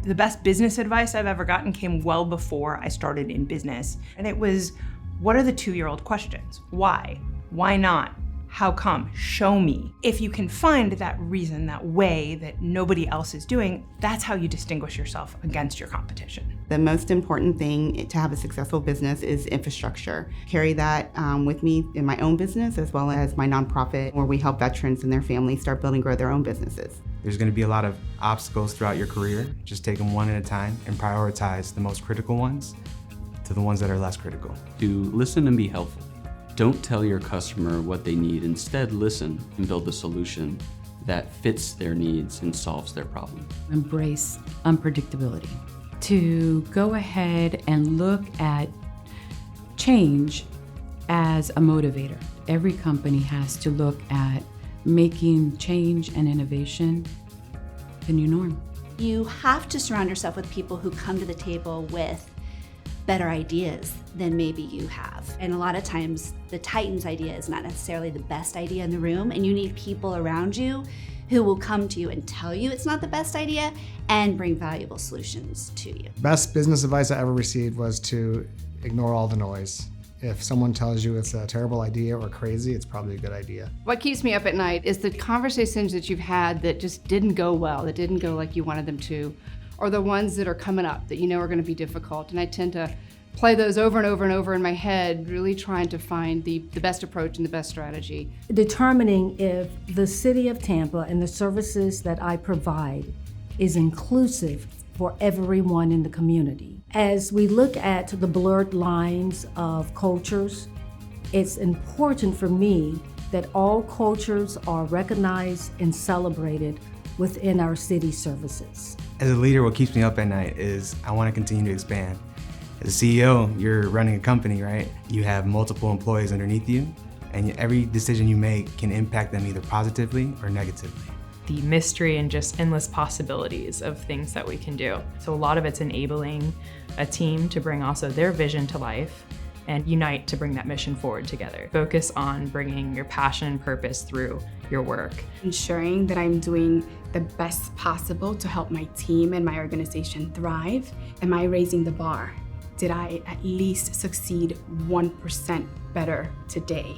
The best business advice I've ever gotten came well before I started in business. And it was, what are the 2-year-old questions? Why? Why not? How come? Show me. If you can find that reason, that way that nobody else is doing, that's how you distinguish yourself against your competition. The most important thing to have a successful business is infrastructure. Carry that with me in my own business as well as my nonprofit, where we help veterans and their families start building and grow their own businesses. There's going to be a lot of obstacles throughout your career. Just take them one at a time and prioritize the most critical ones to the ones that are less critical. To listen and be helpful. Don't tell your customer what they need. Instead, listen and build a solution that fits their needs and solves their problem. Embrace unpredictability. To go ahead and look at change as a motivator. Every company has to look at making change and innovation the new norm. You have to surround yourself with people who come to the table with better ideas than maybe you have. And a lot of times the Titan's idea is not necessarily the best idea in the room, and you need people around you who will come to you and tell you it's not the best idea and bring valuable solutions to you. Best business advice I ever received was to ignore all the noise. If someone tells you it's a terrible idea or crazy, it's probably a good idea. What keeps me up at night is the conversations that you've had that just didn't go well, that didn't go like you wanted them to, or the ones that are coming up that you know are going to be difficult. And I tend to play those over and over and over in my head, really trying to find the best approach and the best strategy. Determining if the city of Tampa and the services that I provide is inclusive for everyone in the community. As we look at the blurred lines of cultures, it's important for me that all cultures are recognized and celebrated within our city services. As a leader, what keeps me up at night is I want to continue to expand. As a CEO, you're running a company, right? You have multiple employees underneath you, and every decision you make can impact them either positively or negatively. The mystery and just endless possibilities of things that we can do. So a lot of it's enabling a team to bring also their vision to life and unite to bring that mission forward together. Focus on bringing your passion and purpose through your work. Ensuring that I'm doing the best possible to help my team and my organization thrive. Am I raising the bar? Did I at least succeed 1% better today?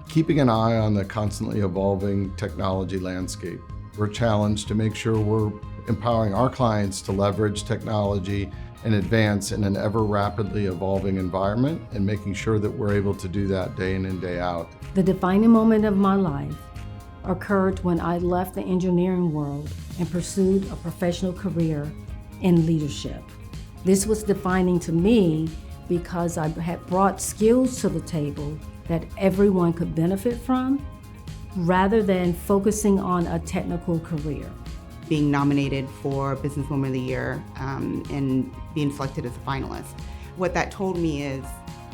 Keeping an eye on the constantly evolving technology landscape. We're challenged to make sure we're empowering our clients to leverage technology and advance in an ever rapidly evolving environment, and making sure that we're able to do that day in and day out. The defining moment of my life occurred when I left the engineering world and pursued a professional career in leadership. This was defining to me because I had brought skills to the table that everyone could benefit from, rather than focusing on a technical career. Being nominated for Businesswoman of the Year and being selected as a finalist. What that told me is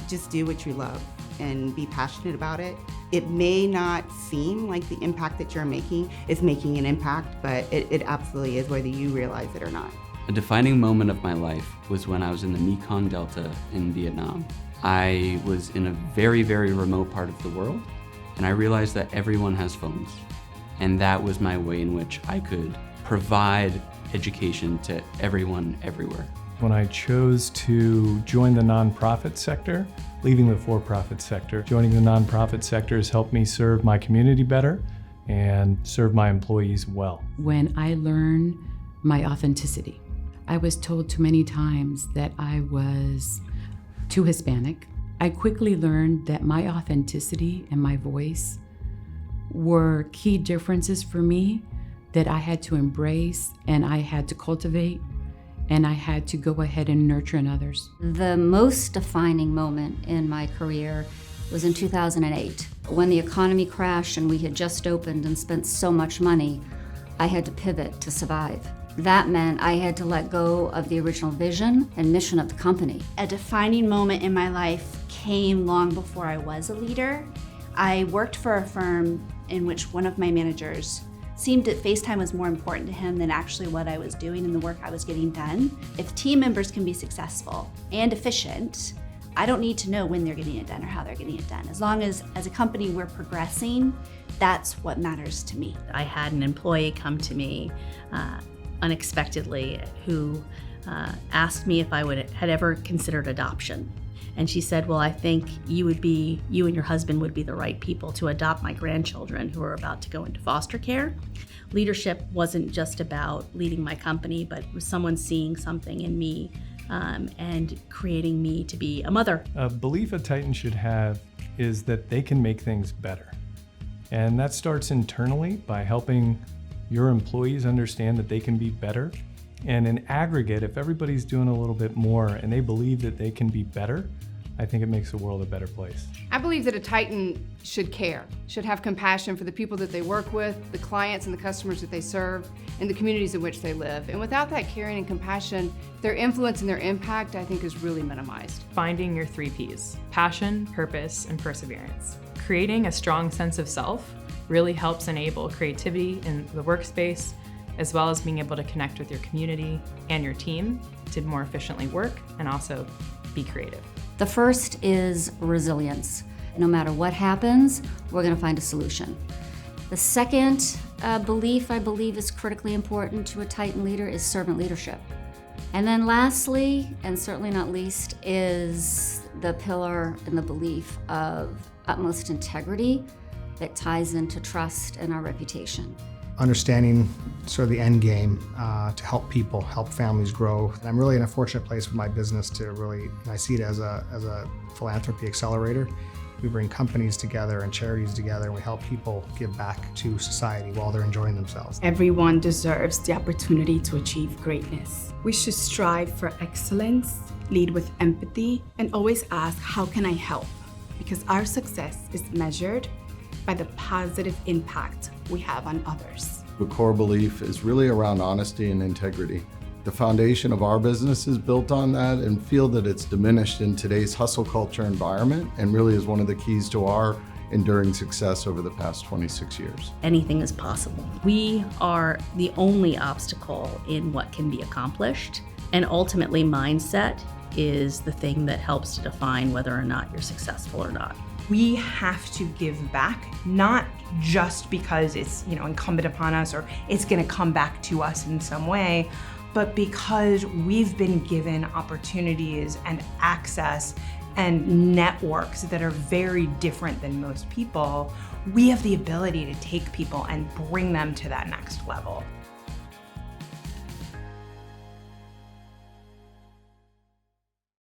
just do what you love and be passionate about it. It may not seem like the impact that you're making is making an impact, but it absolutely is, whether you realize it or not. A defining moment of my life was when I was in the Mekong Delta in Vietnam. I was in a very, very remote part of the world, and I realized that everyone has phones. And that was my way in which I could provide education to everyone, everywhere. When I chose to join the nonprofit sector, leaving the for-profit sector, joining the nonprofit sector has helped me serve my community better and serve my employees well. When I learned my authenticity, I was told too many times that I was too Hispanic. I quickly learned that my authenticity and my voice were key differences for me that I had to embrace and I had to cultivate, and I had to go ahead and nurture in others. The most defining moment in my career was in 2008. When the economy crashed and we had just opened and spent so much money, I had to pivot to survive. That meant I had to let go of the original vision and mission of the company. A defining moment in my life came long before I was a leader. I worked for a firm in which one of my managers seemed that FaceTime was more important to him than actually what I was doing and the work I was getting done. If team members can be successful and efficient, I don't need to know when they're getting it done or how they're getting it done. As long as a company we're progressing, that's what matters to me. I had an employee come to me unexpectedly who asked me if I had ever considered adoption. And she said, well, I think you and your husband would be the right people to adopt my grandchildren who are about to go into foster care. Leadership wasn't just about leading my company, but it was someone seeing something in me and creating me to be a mother. A belief a Titan should have is that they can make things better. And that starts internally by helping your employees understand that they can be better. And in aggregate, if everybody's doing a little bit more and they believe that they can be better, I think it makes the world a better place. I believe that a Titan should care, should have compassion for the people that they work with, the clients and the customers that they serve, and the communities in which they live. And without that caring and compassion, their influence and their impact, I think, is really minimized. Finding your 3 Ps: passion, purpose, and perseverance. Creating a strong sense of self really helps enable creativity in the workspace, as well as being able to connect with your community and your team to more efficiently work and also be creative. The first is resilience. No matter what happens, we're going to find a solution. The second belief I believe is critically important to a Titan leader is servant leadership. And then lastly, and certainly not least, is the pillar and the belief of utmost integrity that ties into trust and our reputation. Understanding sort of the end game to help people, help families grow. And I'm really in a fortunate place with my business to really, and I see it as a philanthropy accelerator. We bring companies together and charities together, and we help people give back to society while they're enjoying themselves. Everyone deserves the opportunity to achieve greatness. We should strive for excellence, lead with empathy, and always ask, how can I help? Because our success is measured by the positive impact we have on others. The core belief is really around honesty and integrity. The foundation of our business is built on that, and feel that it's diminished in today's hustle culture environment, and really is one of the keys to our enduring success over the past 26 years. Anything is possible. We are the only obstacle in what can be accomplished, and ultimately mindset is the thing that helps to define whether or not you're successful or not. We have to give back, not just because it's incumbent upon us or it's going to come back to us in some way, but because we've been given opportunities and access and networks that are very different than most people. We have the ability to take people and bring them to that next level.